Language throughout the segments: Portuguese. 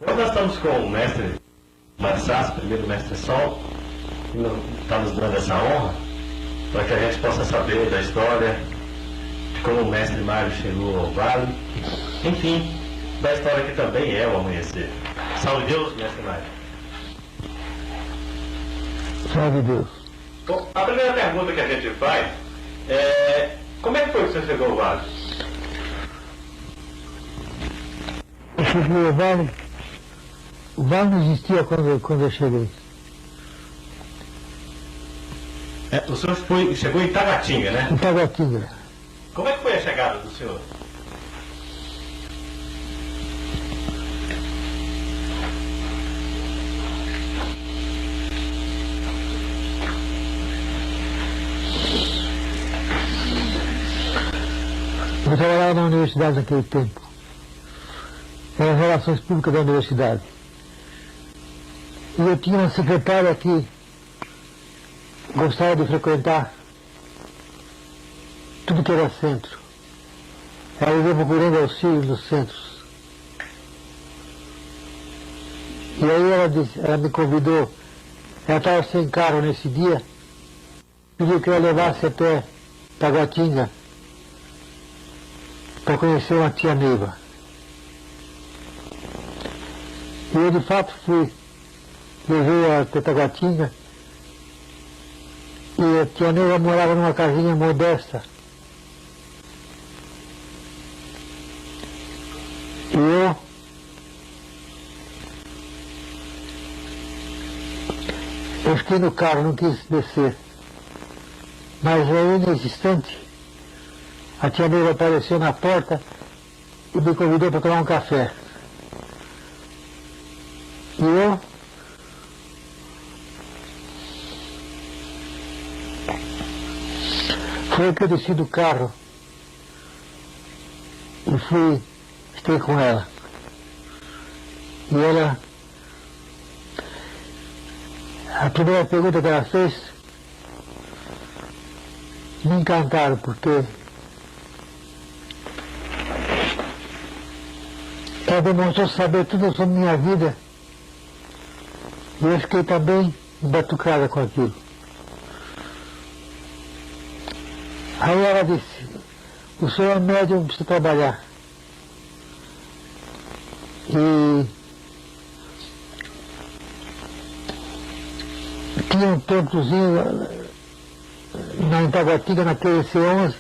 Hoje nós estamos com o mestre Marsás, primeiro mestre Sol, que está nos dando essa honra, para que a gente possa saber da história, de como o mestre Mário chegou ao vale, enfim, da história que também é o amanhecer. Salve Deus, mestre Mário. Salve Deus. Bom, a primeira pergunta que a gente faz é: como é que foi que você chegou ao vale? Eu cheguei ao vale. O vale não existia quando eu cheguei. O senhor chegou em Taguatinga, né? Em Taguatinga. Como é que foi a chegada do senhor? Eu trabalhava na universidade naquele tempo. Eram as relações públicas da universidade. E eu tinha uma secretária que gostava de frequentar tudo que era centro. Ela ia procurando auxílio nos centros. E aí ela me convidou, ela estava sem carro nesse dia, pediu que eu a levasse até Taguatinga para conhecer uma tia Neiva. E eu de fato fui, levei até Taguatinga, e a tia Neiva morava numa casinha modesta. E eu fiquei no carro, não quis descer. Mas aí, nesse instante, a tia Neiva apareceu na porta e me convidou para tomar um café. E eu foi que eu desci do carro e fiquei com ela. E ela, a primeira pergunta que ela fez, me encantaram, porque ela demonstrou saber tudo sobre minha vida. E eu fiquei também embatucada com aquilo. Aí ela disse: o senhor é médium, precisa trabalhar. E tinha um templozinho na Taguatinga, naquele C11,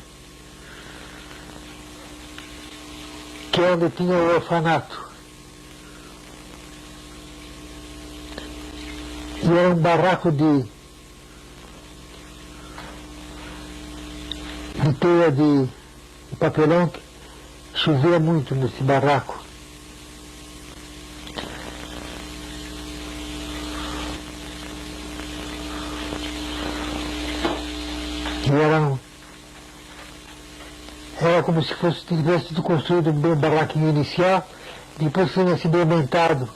que é onde tinha o orfanato. E era um barraco de teia de papelão, que chovia muito nesse barraco. E era como se tivesse sido construído um barraquinho inicial, depois foi assim bem aumentado.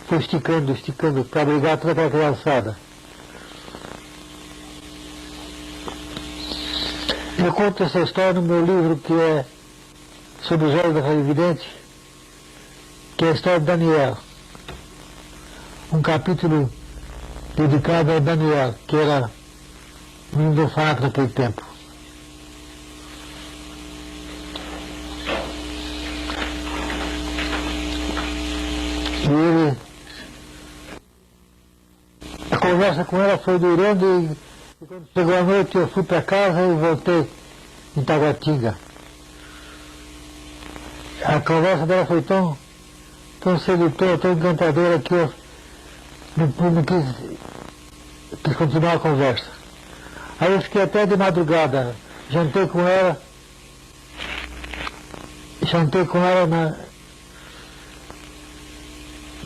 Foi esticando para abrigar toda aquela criançada. Eu conto essa história no meu livro, que é sobre os olhos da clarividente, que é a história de Daniel. Um capítulo dedicado a Daniel, que era um do orfanato naquele tempo. E a conversa com ela foi durando e quando chegou a noite eu fui para casa e voltei em Taguatinga. A conversa dela foi tão sedutora, tão encantadora, que eu não quis continuar a conversa. Aí eu fiquei até de madrugada, jantei com ela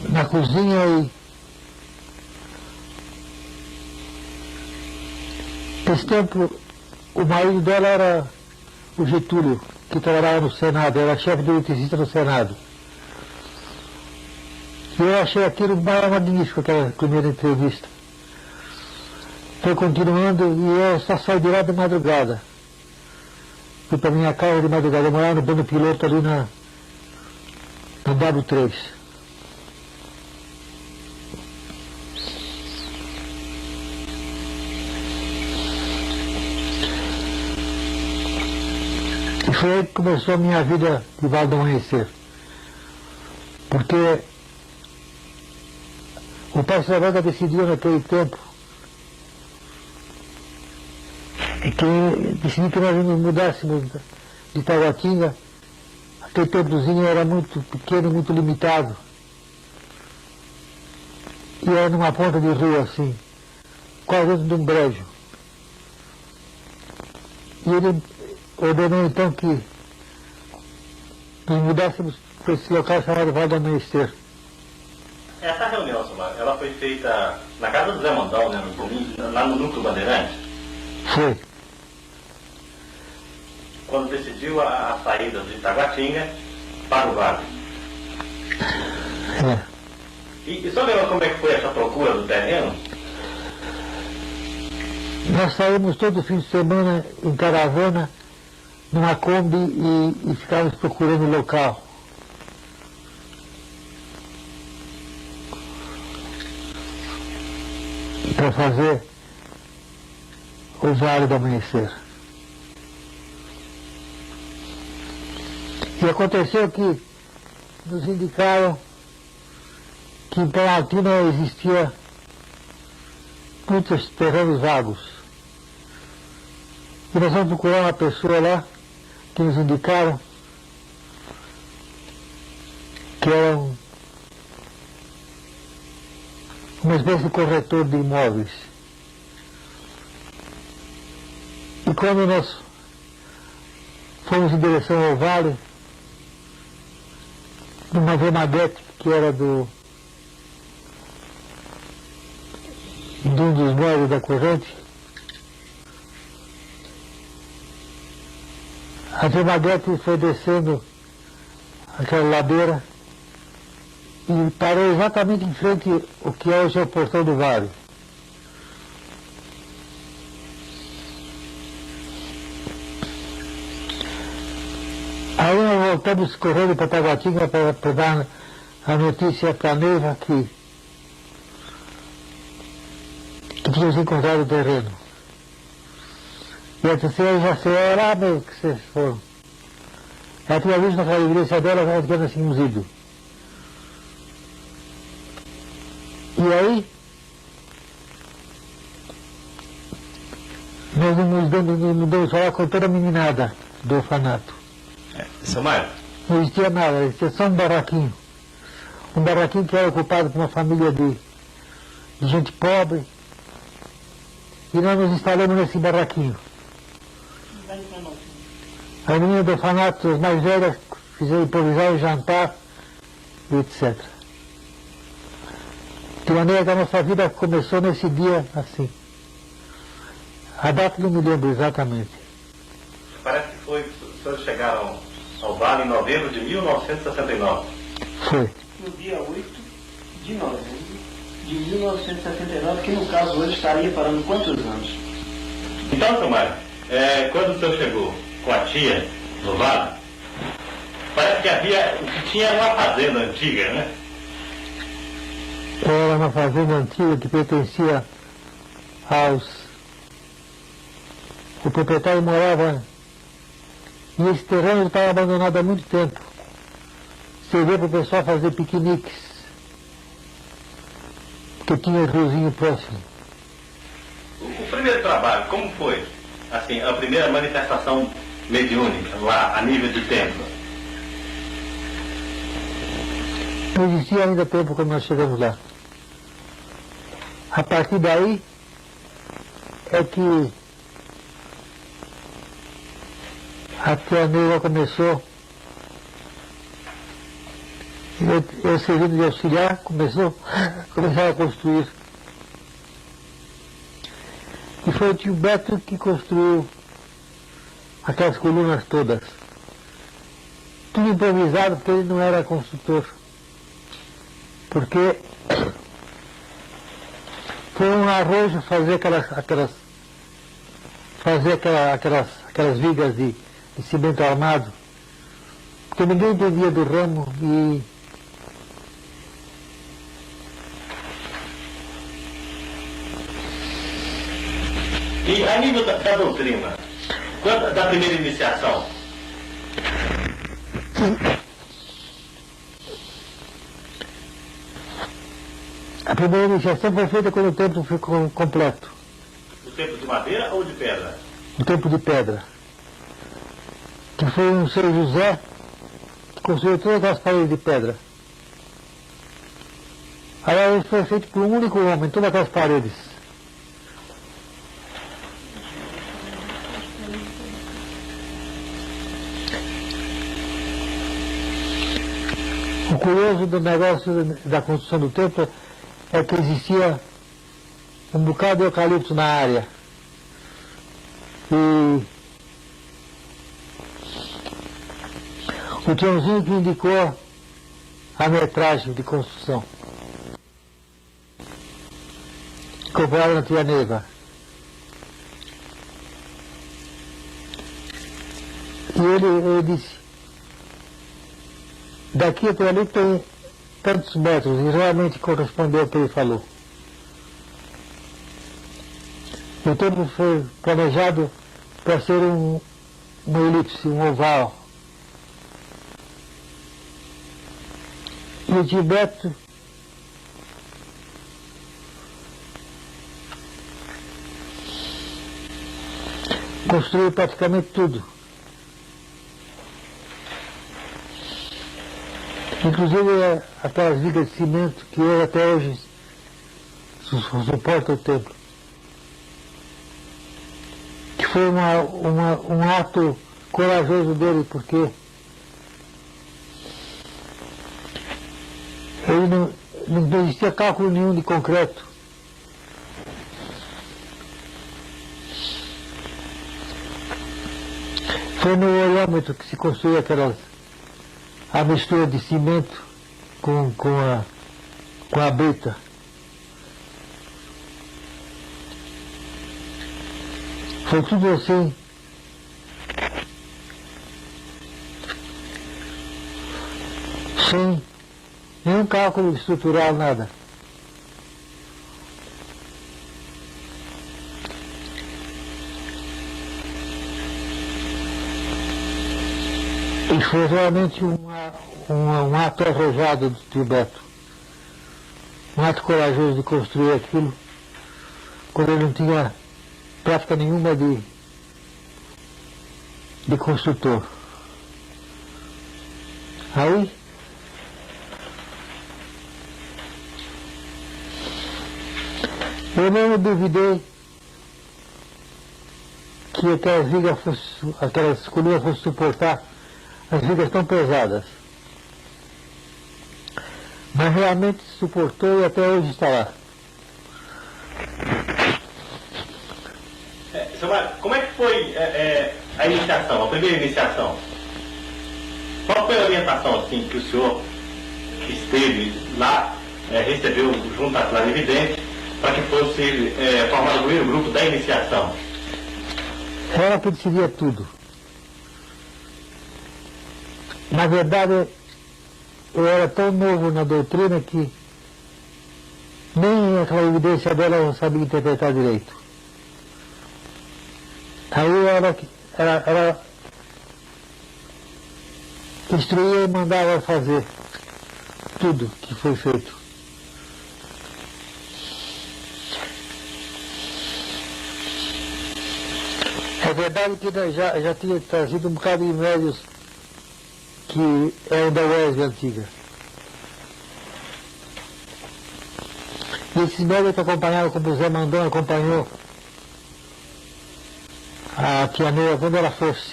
na cozinha e nesse tempo o marido dela era o Getúlio, que trabalhava no Senado, era chefe de eletricista no Senado. E eu achei aquilo magnífico, aquela primeira entrevista. Foi continuando e eu só saí de lá de madrugada. Fui para minha casa de madrugada, eu morava no plano piloto ali na W3. foi aí que começou a minha vida de Vale do Amanhecer. Porque o pai Saranga decidiu naquele tempo decidiu que nós nos mudássemos de Taguatinga. Aquele templozinho era muito pequeno, muito limitado. E era numa ponta de rua assim, quase dentro de um brejo. E ele ordenou então que nos mudássemos para esse local chamado Vale do Amanhecer. Essa reunião, Silmar, ela foi feita na casa do Zé Mondal, né, lá no Núcleo Bandeirante? Foi. Quando decidiu a saída de Taguatinga para o Vale. É. E só lembra como é que foi essa procura do terreno? Nós saímos todo fim de semana em caravana, numa Kombi e ficávamos procurando o local. Para fazer o Vale do Amanhecer. E aconteceu que nos indicaram que em Planaltina existia muitos terrenos vagos. E nós vamos procurar uma pessoa lá que nos indicaram que era uma espécie de corretor de imóveis. E quando nós fomos em direção ao vale, numa Vemaguete que era de um dos móveis da corrente, a Vemaguete foi descendo aquela ladeira e parou exatamente em frente ao que hoje é o portão do vale. Aí nós voltamos correndo para Taguatinga para dar a notícia para a Neiva que tínhamos encontrado o terreno. E ela disse, eu já sei, era lá mesmo que vocês foram. Ela tinha visto naquela igreja dela, nós tínhamos assim uns ido. E aí, nós nos demos falar com toda a meninada do orfanato. Seu Mário? Não existia nada, existia só um barraquinho. Um barraquinho que era ocupado por uma família de gente pobre. E nós nos instalamos nesse barraquinho. A menina do orfanato, as mais velhas, fizeram improvisar o jantar, e etc. De maneira que a nossa vida começou nesse dia assim. A data não me lembro exatamente. Parece que foi, os senhores chegaram ao Vale em novembro de 1969. Foi. No dia 8 de novembro de 1979, que no caso hoje estaria parando quantos anos? Então, seu Mário, quando o senhor chegou com a tia no Vale, parece que o que tinha era uma fazenda antiga, né? Era uma fazenda antiga que pertencia o proprietário morava e esse terreno estava abandonado há muito tempo. Servia para o pessoal fazer piqueniques, porque tinha riozinho próximo. O primeiro trabalho, como foi? Assim, a primeira manifestação mediúnica lá, a nível de templo? Não existia ainda tempo quando nós chegamos lá. A partir daí é que a tia Neiva começou, eu servindo de auxiliar, começaram a construir. E foi o tio Beto que construiu aquelas colunas todas. Tudo improvisado, porque ele não era construtor. Porque foi um arrojo fazer aquelas vigas de cimento armado, porque ninguém entendia do ramo E a nível da doutrina, da primeira iniciação, A primeira iniciação foi feita quando o templo ficou completo. O templo de madeira ou de pedra? O templo de pedra. Que foi um São José que construiu todas as paredes de pedra. Aí isso foi feito por um único homem, todas aquelas paredes. O curioso do negócio da construção do templo é que existia um bocado de eucalipto na área. E o Tiãozinho que indicou a metragem de construção. Comprado na Tia Neiva. E ele disse, daqui até ali tem tantos metros, e realmente correspondeu ao que ele falou. O templo foi planejado para ser uma elipse, um oval. E o Gilberto construiu praticamente tudo. Inclusive aquelas vigas de cimento que hoje, até hoje suportam o templo. Que foi um ato corajoso dele, porque ele não existia cálculo nenhum de concreto. Foi no olhômetro que se construiu a mistura de cimento com a brita. Foi tudo assim. Sem nenhum cálculo estrutural, nada. E foi realmente um ato arrojado do Gilberto. Um ato corajoso de construir aquilo, quando ele não tinha prática nenhuma de construtor. Aí, eu não duvidei que aquelas colunas fossem suportar as vigas tão pesadas. Mas realmente suportou e até hoje está lá. Seu Mário, como é que foi a iniciação, a primeira iniciação? Qual foi a orientação assim, que o senhor que esteve lá recebeu junto à Clarividente para que fosse formado o primeiro grupo da iniciação? Ela que decidia tudo. Na verdade, eu era tão novo na doutrina que nem aquela evidência dela eu não sabia interpretar direito. Aí ela instruía e mandava fazer tudo que foi feito. É verdade que já tinha trazido um bocado de médios que eram da UESB antiga. E esses médicos que acompanharam, como o Zé Mandão acompanhou a Tia Neiva quando ela fosse.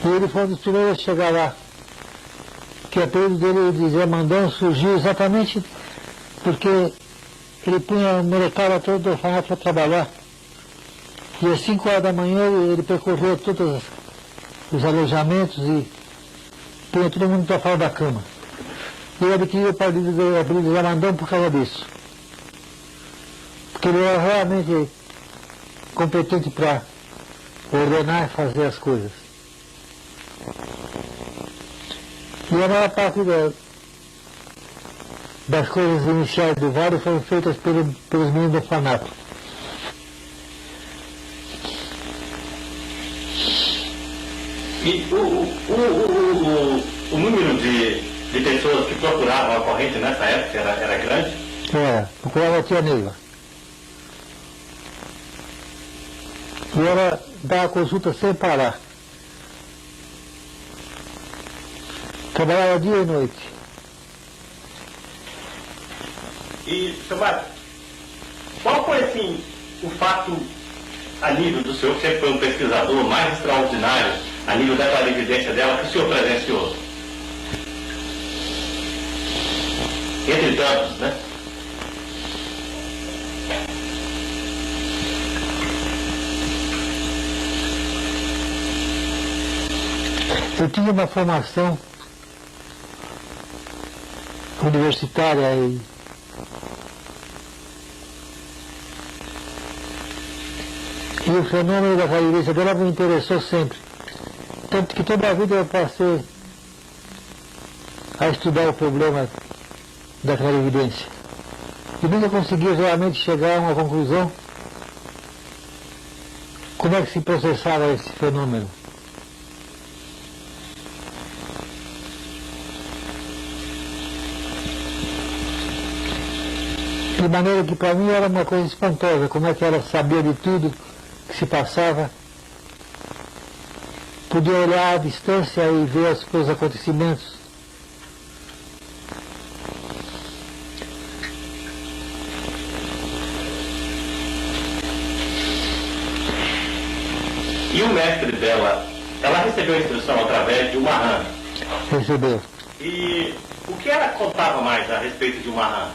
E ele foi um dos primeiros a chegar lá. Que o apelido dele de Zé Mandão surgiu exatamente porque ele punha a molecada toda do orfanato para trabalhar. E às 5 horas da manhã ele percorreu todos os alojamentos e punha todo mundo para fora da cama. E ele adquiriu o partido de Zé Mandão por causa disso. Porque ele era realmente competente para ordenar e fazer as coisas. E a maior parte das coisas iniciais do Vale foram feitas pelos meninos do orfanato. E o número de pessoas que procuravam a corrente nessa época era grande? Procurava a tia Neiva. E ela dava consulta sem parar. Trabalhava dia e noite. E, seu Mário, qual foi, assim, o fato, a nível do senhor, que sempre foi um pesquisador mais extraordinário, a nível da clarividência dela, que o senhor presenciou? Entre tantos, né? Eu tinha uma formação universitária e o fenômeno da clarividência dela me interessou sempre. Tanto que toda a vida eu passei a estudar o problema da clarividência. E nunca consegui realmente chegar a uma conclusão como é que se processava esse fenômeno. De maneira que para mim era uma coisa espantosa, como é que ela sabia de tudo que se passava, podia olhar à distância e ver os acontecimentos. E o mestre dela, ela recebeu a instrução através de uma rã? Recebeu. E o que ela contava mais a respeito de uma rã?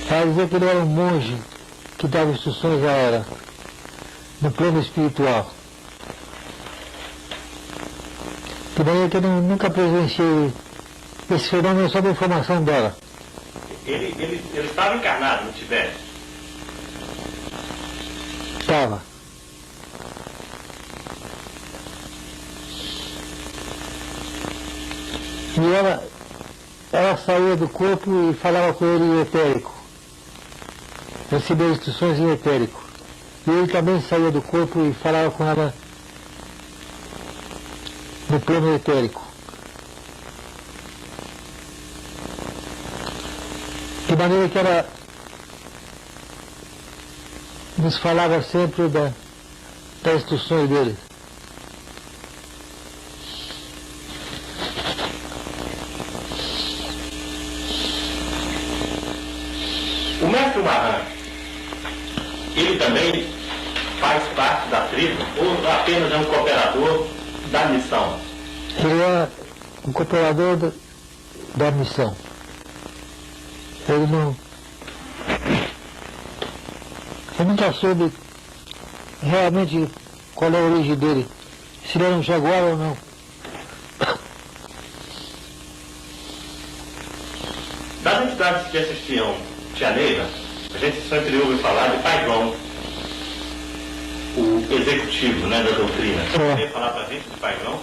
Ela dizia que ele era um monge que dava instruções a ela, no plano espiritual. De maneira que eu nunca presenciei esse fenômeno sob a informação dela. Ele estava encarnado no Tibete? Estava. E ela saía do corpo e falava com ele em etérico. Recebia instruções em etérico. E ele também saía do corpo e falava com ela no plano etérico. De maneira que ela nos falava sempre das instruções dele. O mestre Mahan, ele também faz parte da tribo ou apenas é um cooperador da missão? Ele é um cooperador da missão. Ele não... Eu nunca soube realmente qual é a origem dele, se ele era um jaguar ou não. Das entidades que assistiam Tia Neiva, a gente sempre ouve falar de Pai João, o executivo, né, da doutrina. Você poderia falar pra gente de Pai João?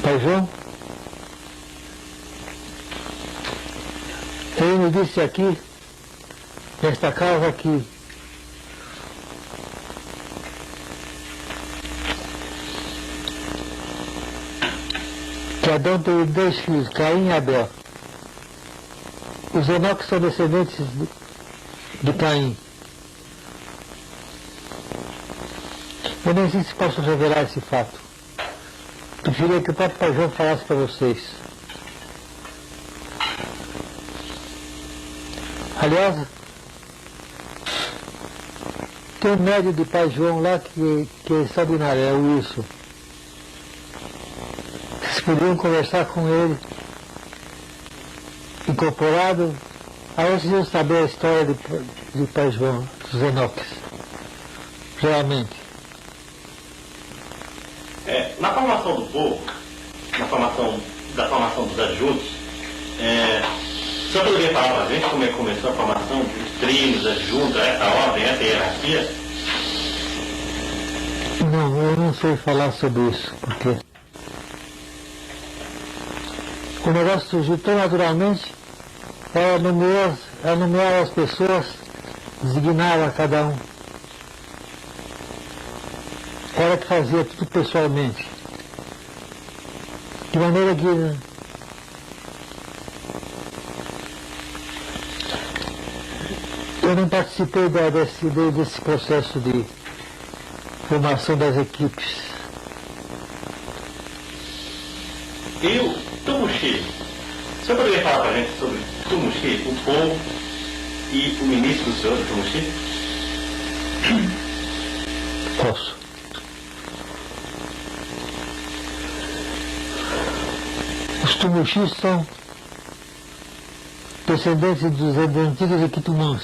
Pai João? Ele me disse aqui, nesta casa, que Adão teve 2 filhos, Caim e Abel. Os Enoques são descendentes de Caim. Eu nem sei se posso revelar esse fato. Preferia que o próprio Pai João falasse para vocês. Aliás, tem um médium de Pai João lá que é extraordinário, é o Wilson. Vocês poderiam conversar com ele, incorporado, aí vocês iam saber a história de Pai João, dos Enoques. Realmente. Na formação do povo, da formação dos adjuntos, o senhor poderia falar para a gente como é que começou a formação dos trínios, adjuntos, essa ordem, essa hierarquia? Não, eu não sei falar sobre isso, porque o negócio surgiu tão naturalmente, ela nomeava as pessoas, designava cada um que fazia tudo pessoalmente. De maneira que eu não participei desse processo de formação das equipes. E o Tumushi? O senhor poderia falar para a gente sobre Tumushi, o povo e o ministro do senhor do Tumushi? Posso. Os Tumuxis são descendentes dos antigos Equitumãs.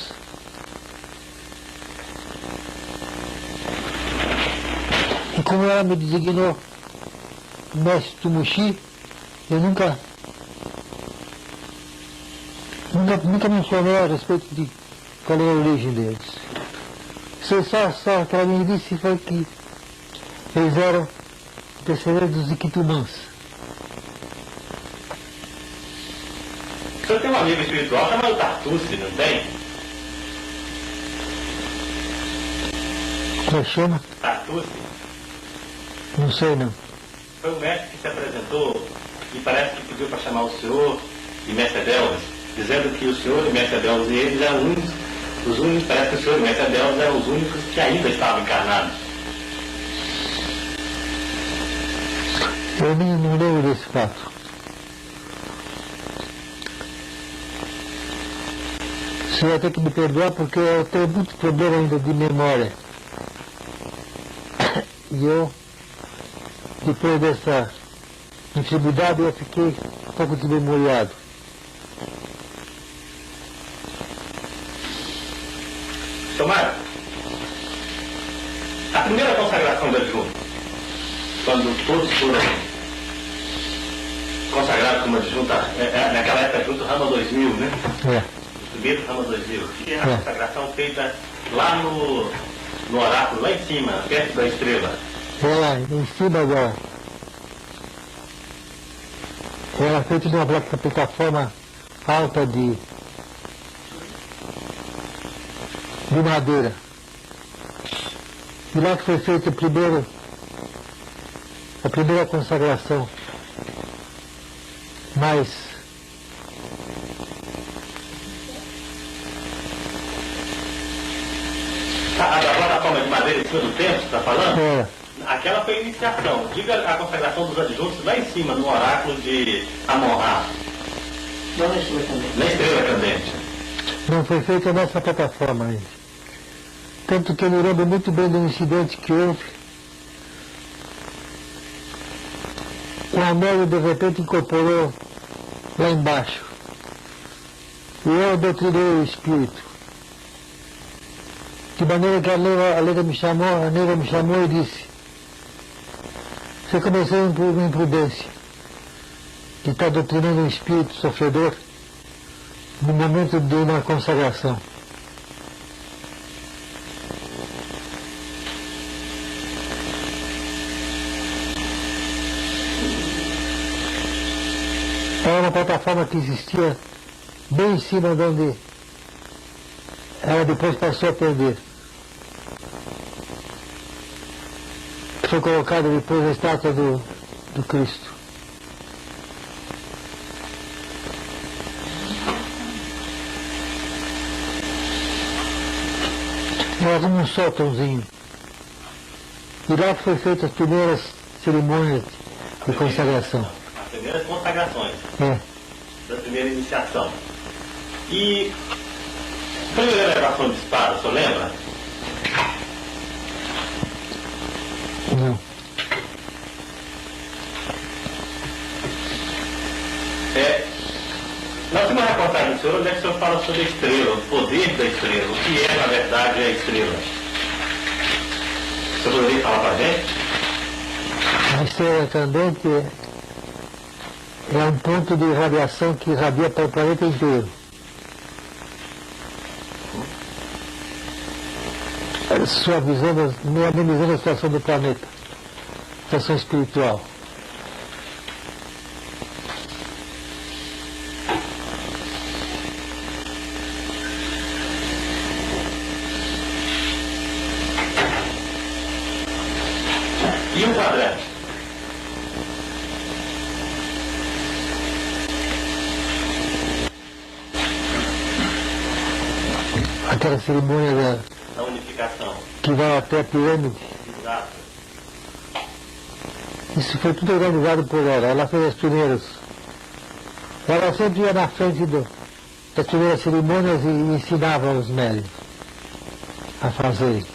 E como ela me designou mestre Tumuxi, eu nunca mencionei a respeito de qual é a origem deles. Só que ela me disse foi que eles eram descendentes dos Iquitumãs. O senhor tem um amigo espiritual chamado Tartuce, não tem? Como chama? Tartuce? Não sei não. Foi um mestre que se apresentou e parece que pediu para chamar o senhor e mestre Adelves, dizendo que o senhor e mestre Adelves e eles eram os únicos, parece que o senhor e mestre Adelves eram os únicos que ainda estavam encarnados. Eu nem não lembro desse fato. Você vai ter que me perdoar porque eu tenho muito problema ainda de memória. E eu, depois dessa enfermidade, eu fiquei um pouco desmemoriado. Tomara, a primeira consagração do adjunto, quando todos foram consagrados como adjunto, naquela época adjunto Rama 2000, né? É. Primeiro Rama 2000, que é a consagração feita lá no oráculo, lá em cima, perto da estrela. Ela, em cima da... Ela feita de uma plataforma alta de madeira. E lá que foi feita a primeira consagração. Mas A da plataforma de madeira em cima do templo, você está falando? é, Aquela foi a iniciação. Diga a consagração dos adjuntos lá em cima, no oráculo de Amon-Ra, Não na estrela também. na estrela candente. não foi feita nessa plataforma ainda. Tanto que eu me lembro muito bem do incidente que houve. O Amélie de repente incorporou lá embaixo. E eu doutrinei o espírito. De maneira que a nega me chamou e disse: você começou por uma imprudência de estar doutrinando um espírito sofredor no momento de uma consagração. Era uma plataforma que existia bem em cima de onde ela depois passou a perder. Foi colocada depois a estátua do Cristo. Era como um sótãozinho. E lá foi feitas as primeiras cerimônias de consagração. As primeiras consagrações É. da primeira iniciação. E a primeira elevação de espada, o senhor lembra? Não. Na última reportagem do senhor, onde é que o senhor fala sobre a estrela, o poder da estrela, o que é, na verdade, a estrela? O senhor poderia falar para a gente? A estrela candente é um ponto de radiação que irradia para o planeta inteiro. Suavizando, amenizando a situação do planeta, situação espiritual. E um quadrante? Aquela cerimônia Da unificação. que vai até a pirâmide. Exato. Isso foi tudo organizado por ela. Ela fez as primeiras. Ela sempre ia na frente das primeiras cerimônias e ensinava os médicos a fazerem.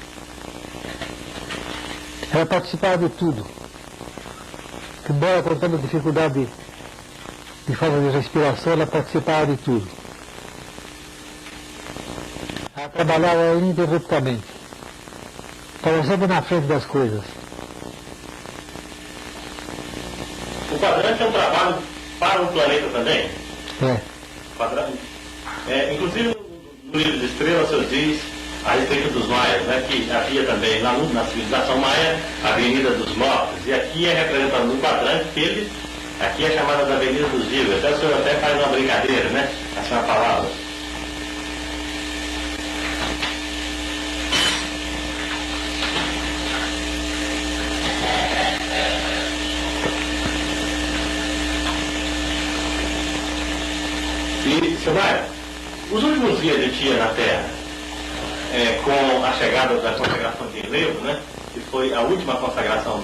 Ela participava de tudo. Embora com tanta dificuldade de falta de respiração, ela participava de tudo. Ela trabalhava ininterruptamente. Estava sempre na frente das coisas. O quadrante é um trabalho para o planeta também? É. Quadrante. Inclusive, no livro de Estrelas, o senhor diz a respeito dos maias, né, que havia também lá na civilização maia a Avenida dos Mortos, e aqui é representado no quadrante que eles, aqui é chamada da Avenida dos Vivos. Até o senhor até faz uma brincadeira, né? Essa é uma palavra. E, senhor Maia, os últimos dias de Tia na Terra, com a chegada da consagração de Relevo, né, que foi a última consagração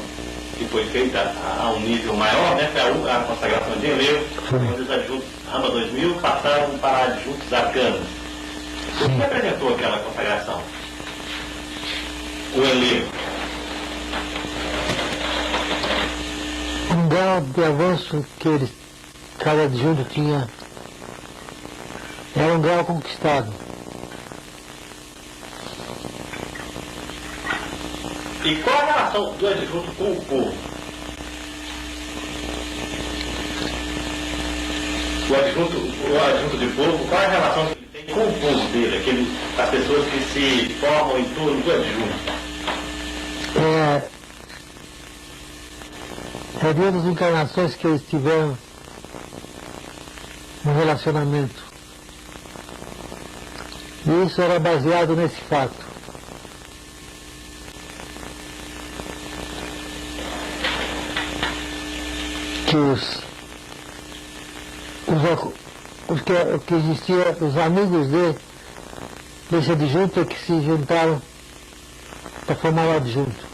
que foi feita a um nível maior, né, foi a consagração de Relevo, onde os adjuntos Rama 2000 passaram para adjuntos arcanos. O que apresentou aquela consagração? O Relevo. Um grau de avanço que cada adjunto tinha era um grau conquistado. E qual a relação do adjunto com o povo? O adjunto de povo, qual é a relação que ele tem com o povo dele, as pessoas que se formam em torno do adjunto? É de outras encarnações que eles tiveram um relacionamento. E isso era baseado nesse fato. Que os que existiam, os amigos desse adjunto que se juntaram para formar o adjunto.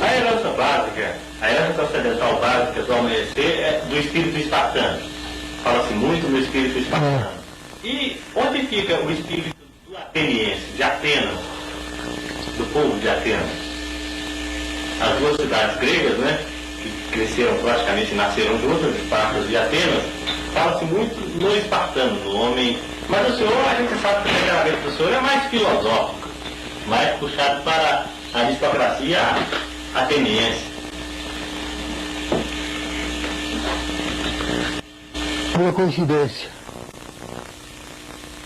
A herança básica, a herança transcendental básica do amanhecer é do espírito espartano. Fala-se muito no espírito espartano. E onde fica o espírito do ateniense, de Atenas, do povo de Atenas? As duas cidades gregas, né, que cresceram praticamente, nasceram juntas, Esparta e Atenas, fala-se muito no espartano, no homem. Mas o senhor, a gente sabe que o temperamento do senhor é mais filosófico, mais puxado para a aristocracia ateniense. Uma coincidência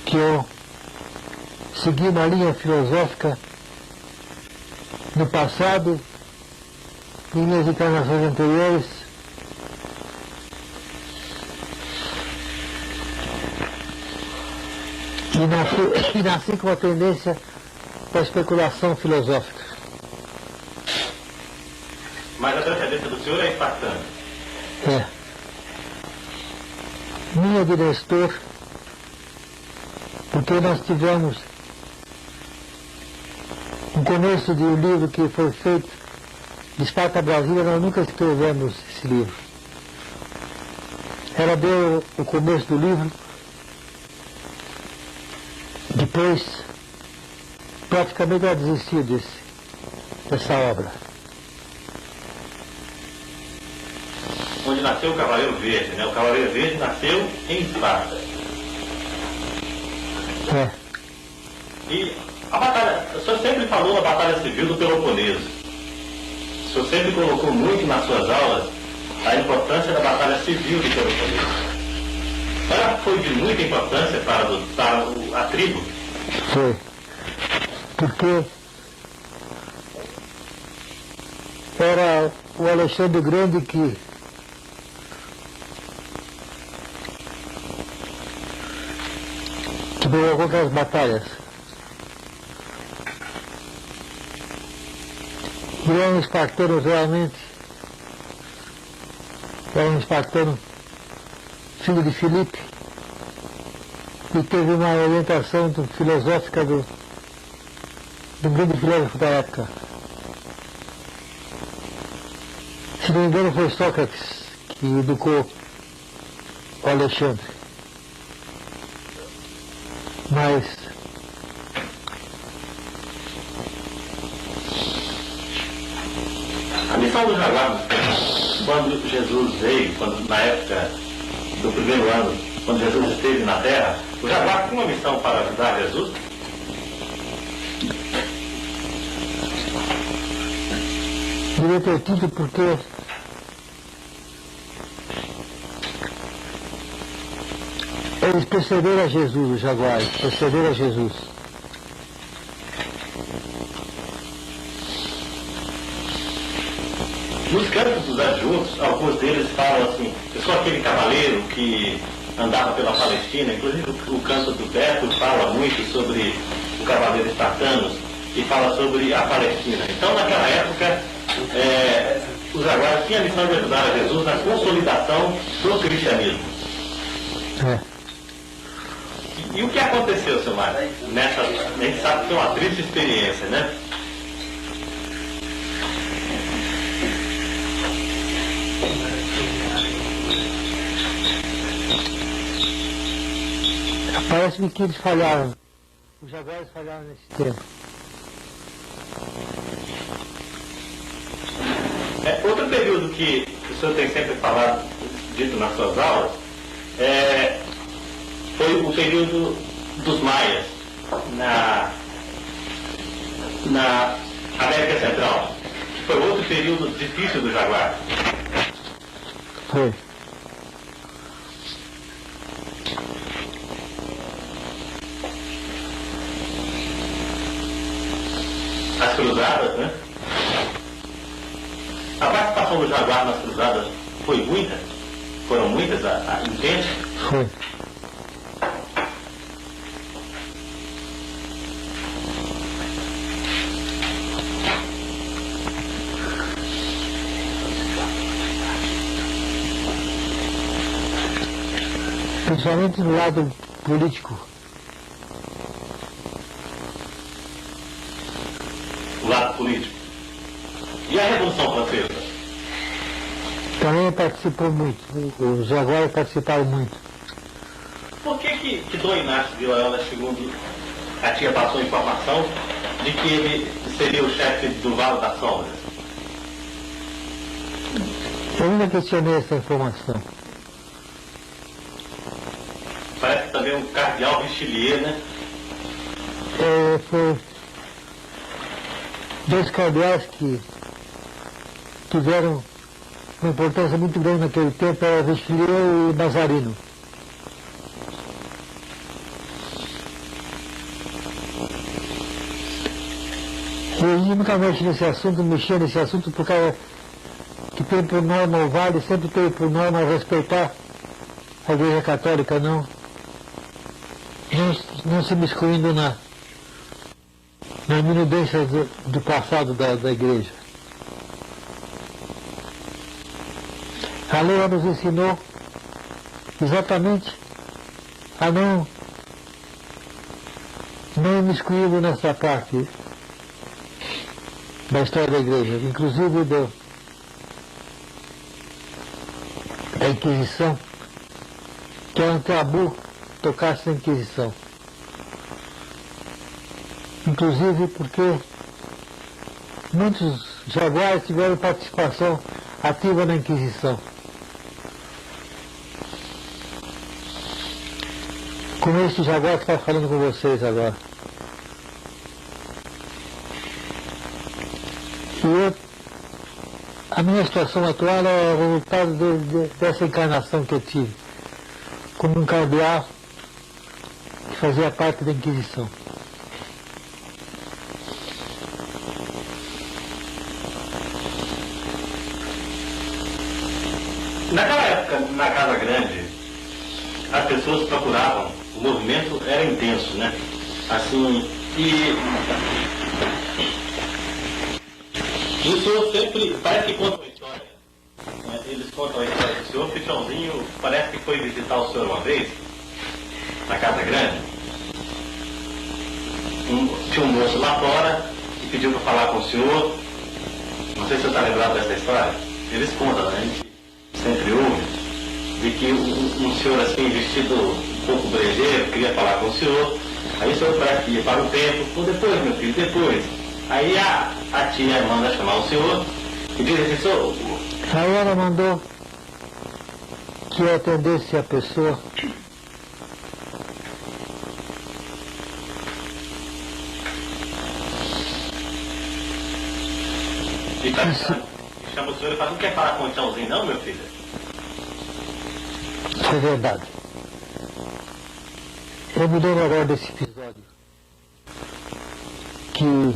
que eu segui uma linha filosófica no passado, em minhas encarnações anteriores, e nasci com a tendência para a especulação filosófica. Mas a transcendência do senhor é espartana. É. Minha de Nestor, porque nós tivemos um começo de um livro que foi feito de Esparta Brasília, nós nunca escrevemos esse livro. Ela deu o começo do livro, depois praticamente ela desistiu dessa obra. Onde nasceu o Cavaleiro Verde, né? O Cavaleiro Verde nasceu em Esparta. É. E a batalha, o senhor sempre falou na Batalha Civil do Peloponeso. O senhor sempre colocou muito nas suas aulas a importância da Batalha Civil do Peloponeso. Ela foi de muita importância para a tribo? Foi. Porque era o Alexandre Grande que provocou aquelas batalhas. E era um espartano realmente, era um espartano filho de Filipe, e teve uma orientação filosófica do grande filósofo da época. Se não me engano foi Sócrates que educou o Alexandre. Mas a missão do Jaguar, quando Jesus veio, na época do primeiro ano, quando Jesus esteve na Terra, o Jaguar tinha uma missão para ajudar Jesus? devia ter tido porque eles perceberam a Jesus, os jaguares, perceberam a Jesus. Nos cantos dos adjuntos, alguns deles falam assim, eu sou aquele cavaleiro que andava pela Palestina, inclusive o canto do Beto fala muito sobre o cavaleiro espartano e fala sobre a Palestina. Então, naquela época, os jaguares tinham a missão de ajudar a Jesus na consolidação do cristianismo. E o que aconteceu, seu Mário? A gente sabe que foi uma triste experiência, né? Parece-me que eles falharam. Os jaguares falharam nesse tempo. Outro período que o senhor tem sempre falado, dito nas suas aulas, foi o período dos maias na América Central. Foi outro período difícil do Jaguar. Foi. As cruzadas, né? A participação do Jaguar nas cruzadas foi muita? Foram muitas, intensas? Foi. Principalmente no lado político. O lado político. E a Revolução Francesa? Também participou muito. Os jaguares participaram muito. Por que Dom Inácio de Loyola II a tia passou a informação de que ele seria o chefe do Vale das Sombras? Eu ainda questionei essa informação. Parece que também um cardeal Richelieu, né? Foi dois cardeais que tiveram uma importância muito grande naquele tempo, era Richelieu e Mazarino. E eu nunca mexi nesse assunto, mexia nesse assunto por causa que tem por norma o Vale, sempre teve por norma respeitar a Igreja Católica, não se miscuindo na minudência do passado da Igreja. A lei nos ensinou exatamente a não imiscuir nessa parte da história da Igreja, inclusive da Inquisição, que é um tabu tocar-se na Inquisição. Inclusive porque muitos jaguares tiveram participação ativa na Inquisição. Como esse jaguar que está falando com vocês agora. E a minha situação atual é o resultado dessa encarnação que eu tive, como um cardeal que fazia parte da Inquisição. Naquela época, na Casa Grande, as pessoas procuravam o movimento era intenso, né? Assim, e o senhor sempre, parece que conta uma história, né? Eles contam a história do senhor, que o Joãozinho parece que foi visitar o senhor uma vez, na Casa Grande. Tinha um moço lá fora que pediu para falar com o senhor. Não sei se você está lembrado dessa história. Eles contam, né? A gente sempre ouve, de que um senhor assim, vestido um pouco brejeiro, queria falar com o senhor. Aí o senhor parece que ia para o tempo, ou depois, meu filho, depois. Aí a tia manda chamar o senhor e diz assim, senhor... Aí ela mandou que eu atendesse a pessoa. E chama o senhor e fala, não quer falar com o Tchãozinho não, meu filho? Isso é verdade. Eu me lembro agora desse episódio. Que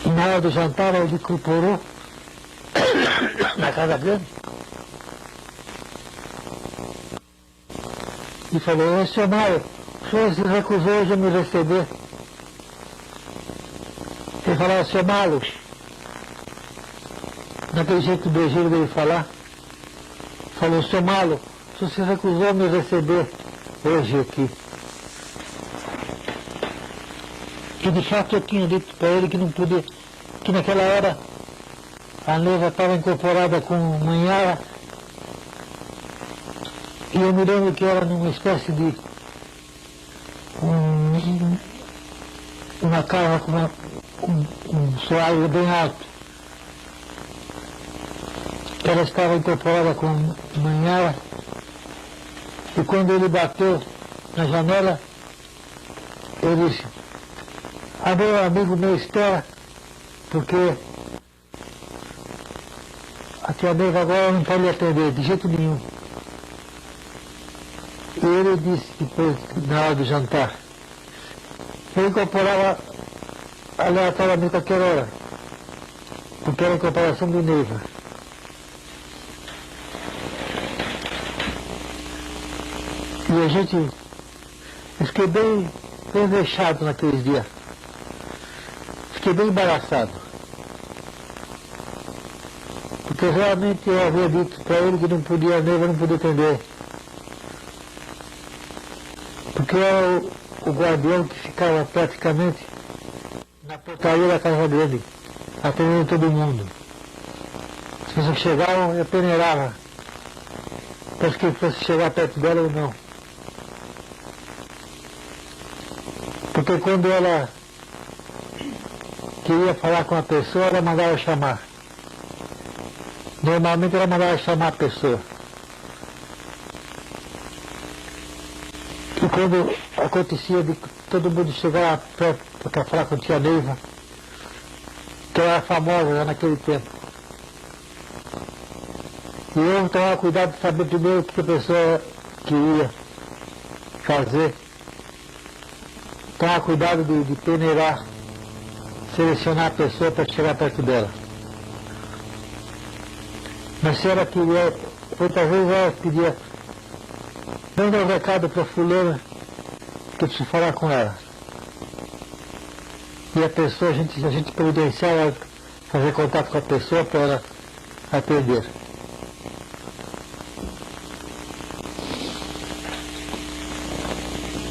na hora do jantar ele incorporou na Casa Grande e falou, ô senhor Mário, o senhor se recusou hoje a me receber. Ele falava, senhor Mário, naquele jeito brejeiro dele falar, falou, senhor Mário, o senhor se recusou a me receber hoje aqui. Que de fato eu tinha dito para ele que não podia, que naquela hora a noiva estava incorporada com Manhara, e eu me lembro que era numa espécie de uma casa com um soalho bem alto. Ela estava incorporada com Manhara, e quando ele bateu na janela, eu disse, meu amigo meu espera, porque a tia Neiva agora não pode atender de jeito nenhum. E ele disse depois, na hora do jantar, ele incorporava aleatoriamente a qualquer hora, porque era a incorporação do Neiva. E a gente, eu fiquei bem vexado naqueles dias. Fiquei bem embaraçado. Porque realmente eu havia dito para ele que não podia, a Neiva não podia atender. Porque era o guardião que ficava praticamente na portaria da Casa Grande, atendendo todo mundo. As pessoas chegavam e eu peneirava para que fosse chegar perto dela ou não. Porque quando ela queria falar com a pessoa, ela mandava chamar. Normalmente ela mandava chamar a pessoa. E quando acontecia de todo mundo chegar para falar com a tia Neiva, que era famosa já naquele tempo, e eu tomava cuidado de saber primeiro o que a pessoa queria fazer. Tomar cuidado de peneirar, selecionar a pessoa para chegar perto dela. Mas se ela queria, muitas vezes ela pedia, manda um recado para fulana que eu preciso falar com ela. E a pessoa, a gente providenciava fazer contato com a pessoa para ela atender.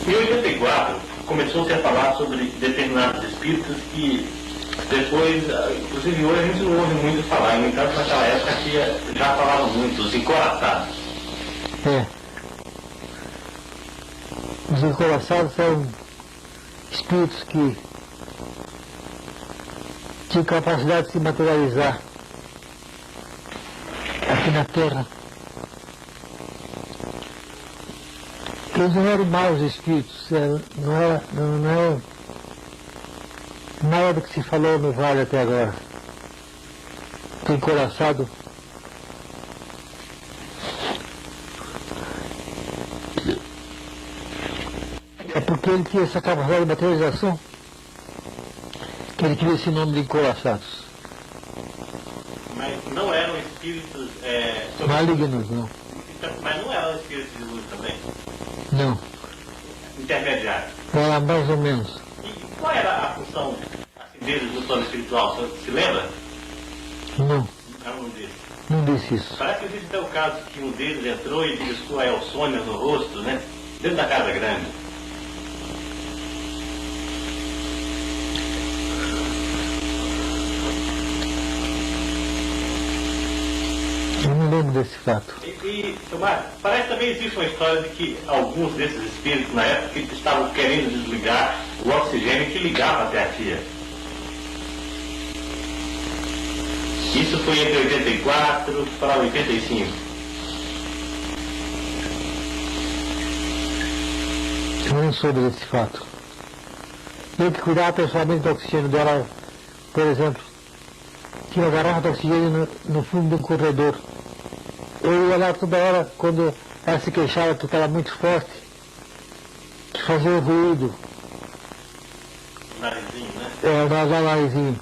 Em 84, começou-se a falar sobre determinados espíritos que depois, inclusive hoje a gente não ouve muito falar, no entanto naquela época que já falavam muito, os encoraçados. É. Os encoraçados são espíritos que tinham capacidade de se materializar aqui na Terra. Eles não eram maus espíritos, não é nada do que se falou no Vale até agora. O encoraçado é porque ele tinha essa capacidade de materialização que ele tinha esse nome de encoraçados. Mas não eram espíritos malignos, não. Mas não era o espírito de luz também? Não. Intermediário. Era mais ou menos. E qual era a função assim, deles no plano espiritual? Você se lembra? Não. Era um deles. Não disse isso. Parece que existe até o caso que um deles entrou e beliscou a Elsônia no rosto, né? Dentro da casa grande. Eu não lembro desse fato. Tomás, parece que também existe uma história de que alguns desses espíritos, na época, estavam querendo desligar o oxigênio que ligava até a tia. Isso foi entre 84 para 85. Eu não soube desse fato. Eu que cuidava pessoalmente do oxigênio dela, por exemplo, tinha uma garrafa de oxigênio no fundo de um corredor. Eu ia lá toda hora, quando ela se queixava que estava muito forte, que fazia um ruído. Narizinho, né? O narizinho.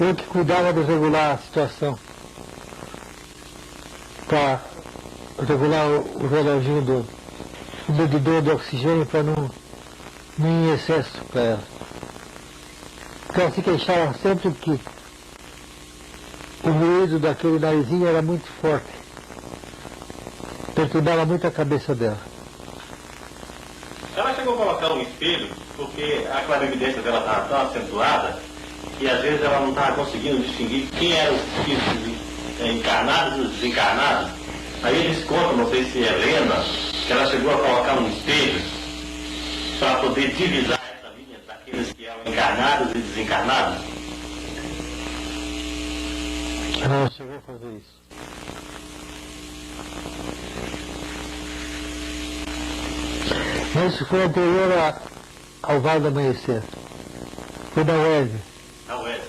Eu que cuidava de regular a situação, para regular o reloginho do medidor de oxigênio para não ir em excesso para ela. Porque ela se queixava sempre que o ruído daquele narizinho era muito forte. Perturbava muito a cabeça dela. Ela chegou a colocar um espelho, porque a clarividência dela estava tão acentuada que às vezes ela não estava conseguindo distinguir quem eram os espíritos encarnados e os desencarnados. Aí eles contam, não sei se é lenda, que ela chegou a colocar um espelho para poder divisar essa linha daqueles que eram encarnados e desencarnados. Ela chegou a fazer isso. Mas isso foi anterior ao Vale do Amanhecer. Foi da UERJ. Na UERJ.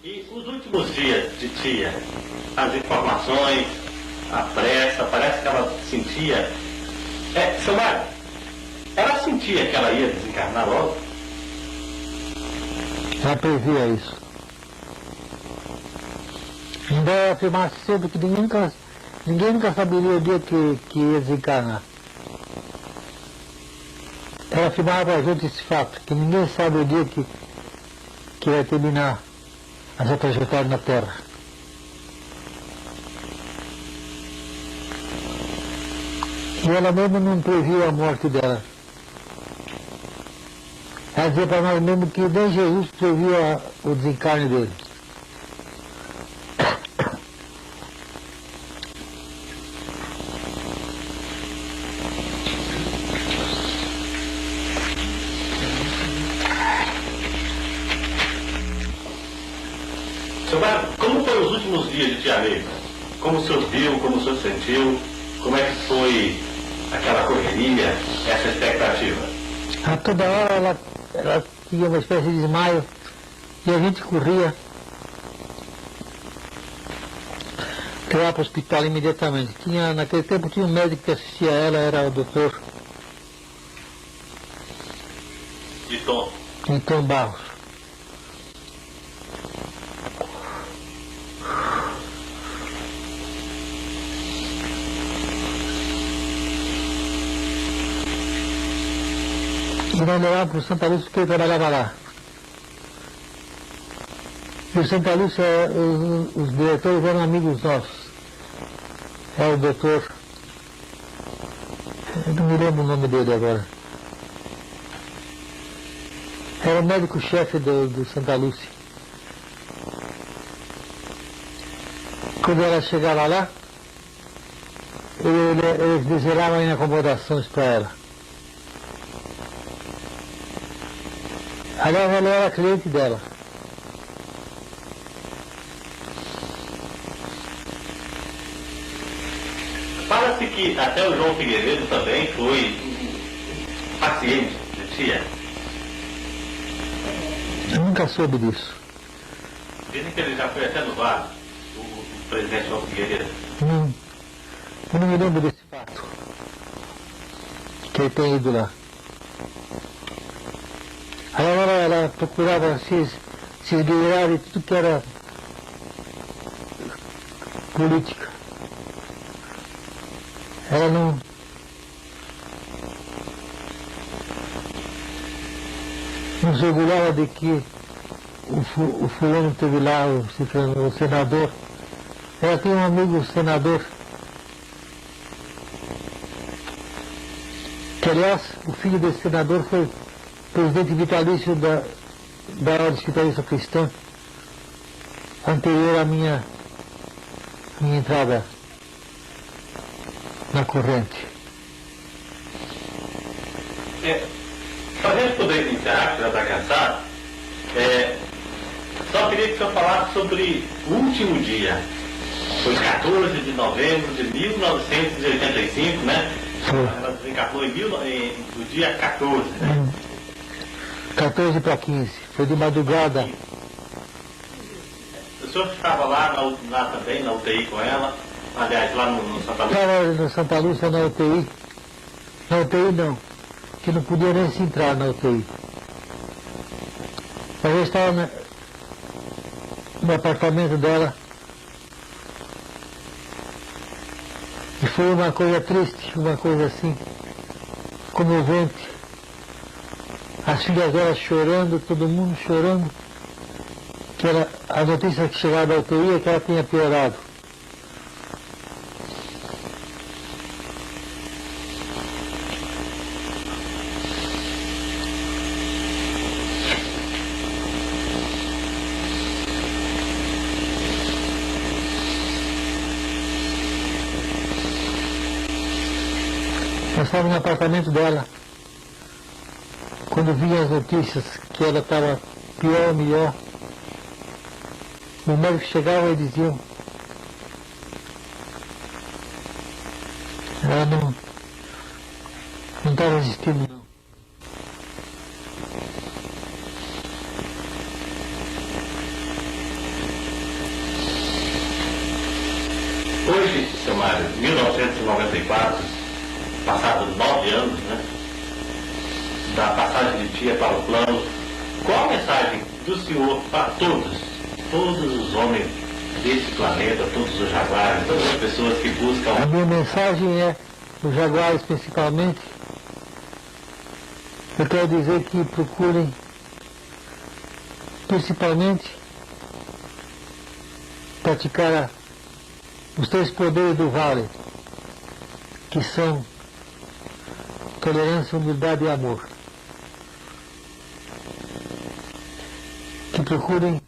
E os últimos dias de tia, as informações, a pressa, parece que ela sentia... seu Mário, ela sentia que ela ia desencarnar logo? Ela previa isso. Embora ela afirmasse sempre que ninguém nunca saberia o dia que ia desencarnar. Ela afirmava para a gente esse fato, que ninguém sabe o dia que vai terminar essa trajetória na Terra. E ela mesma não previu a morte dela. Ela dizia para nós mesmo que nem Jesus previu o desencarne dele. Como foram os últimos dias de Tia Neide? Como o senhor viu, como o senhor sentiu? Como é que foi aquela correria, essa expectativa? A toda hora ela tinha uma espécie de desmaio e a gente corria lá para o hospital imediatamente. Naquele tempo tinha um médico que assistia a ela, era o doutor Tom Barros. E nós levávamos para o Santa Lúcia porque ele trabalhava lá. E o Santa Lúcia, os diretores eram amigos nossos. É o doutor... Eu não me lembro o nome dele agora. Era o médico-chefe do Santa Lúcia. Quando ela chegava lá, eles desejavam em acomodações para ela. Aliás, ela era cliente dela. Fala-se que até o João Figueiredo também foi paciente de tia. Eu nunca soube disso. Dizem que ele já foi até no Vale, o presidente João Figueiredo. Não, eu não me lembro desse fato. Que ele tem ido lá. Agora ela procurava se esgueirar de tudo que era política. Ela não se orgulhava de que o fulano teve lá, o senador. Ela tem um amigo senador, que aliás, o filho desse senador foi presidente vitalício da Ordem Espiritualista Cristã, anterior à minha entrada na corrente. Para a gente poder encerrar, que já está cansado, só queria que o senhor falasse sobre o último dia. Foi 14 de novembro de 1985, né? Ela desencarnou no dia 14, né? 14 para 15, foi de madrugada. O senhor estava lá também, na UTI com ela? Aliás, lá no Santa Lúcia? Estava no Santa Lúcia, na UTI. Na UTI não, que não podia nem se entrar na UTI. Mas eu estava no apartamento dela. E foi uma coisa triste, uma coisa assim, comovente. As filhas dela chorando, todo mundo chorando. Que a notícia que chegava da UTI é que ela tinha piorado. Nós estávamos no apartamento dela, quando vinha as notícias que ela estava pior, melhor, o médico chegava e dizia, ela não estava resistindo não. Hoje, seu Mário, 1994, passados 9 anos, né, da passagem de tia para o plano, qual a mensagem do senhor para todos os homens desse planeta, todos os jaguares, todas as pessoas que buscam... A minha mensagem é, os jaguares principalmente, eu quero dizer que procurem, principalmente, praticar os 3 poderes do vale, que são tolerância, humildade e amor. Que procurem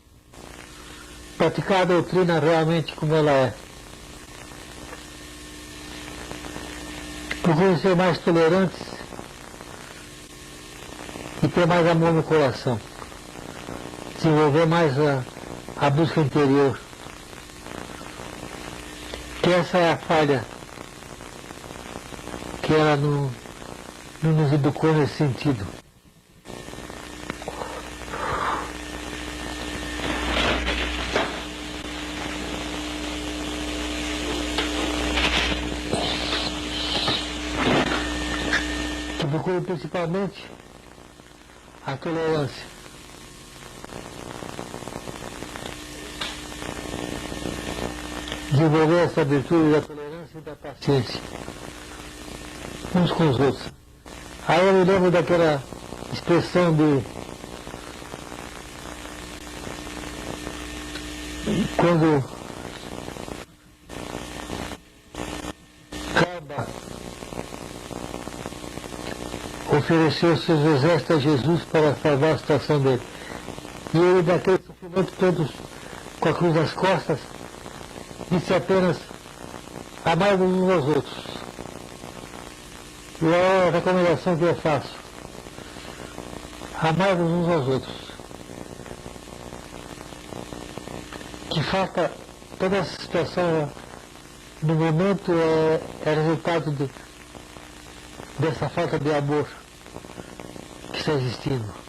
praticar a doutrina realmente como ela é. Procurem ser mais tolerantes e ter mais amor no coração. Desenvolver mais a busca interior. Que essa é a falha que ela não nos educou nesse sentido. Que procura principalmente a tolerância. Desenvolver essa virtude da tolerância e da paciência uns com os outros. Aí eu me lembro daquela expressão de quando Carba ofereceu seus exércitos a Jesus para salvar a situação dele. E ele, daquele sofrimento todo, com a cruz nas costas, disse apenas: amai-vos uns aos outros. E é a recomendação que eu faço: amai-vos uns aos outros. Que falta, toda essa situação no momento é resultado dessa falta de amor que está existindo.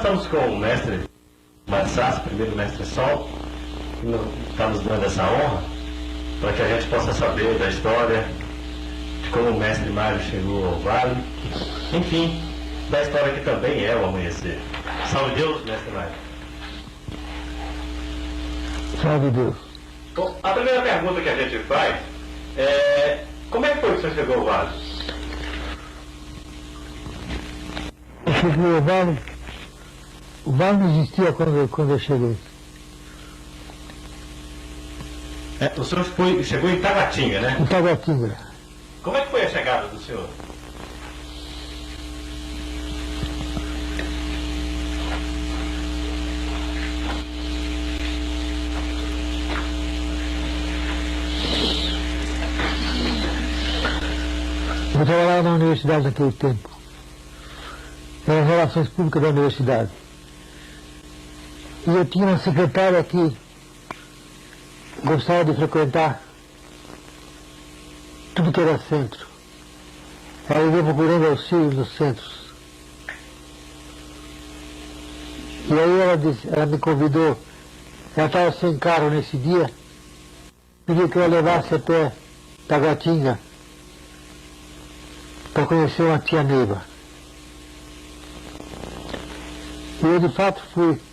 estamos com o mestre Marsás, primeiro mestre Sol, que está nos dando essa honra, para que a gente possa saber da história, de como o mestre Mário chegou ao vale, enfim, da história que também é o amanhecer. Salve Deus, mestre Mário. Salve Deus. Bom, a primeira pergunta que a gente faz é: como é que foi que você chegou ao vale? Eu cheguei ao vale, o vale não existia quando eu cheguei. O senhor chegou em Taguatinga, né? Em Taguatinga. Como é que foi a chegada do senhor? Eu trabalhava na universidade naquele tempo. Eram as relações públicas da universidade. E eu tinha uma secretária que gostava de frequentar tudo que era centro. Ela ia procurando auxílio nos centros. E aí ela me convidou, ela estava sem carro nesse dia, pediu que eu levasse até Taguatinga para conhecer uma tia Neiva. E eu de fato fui.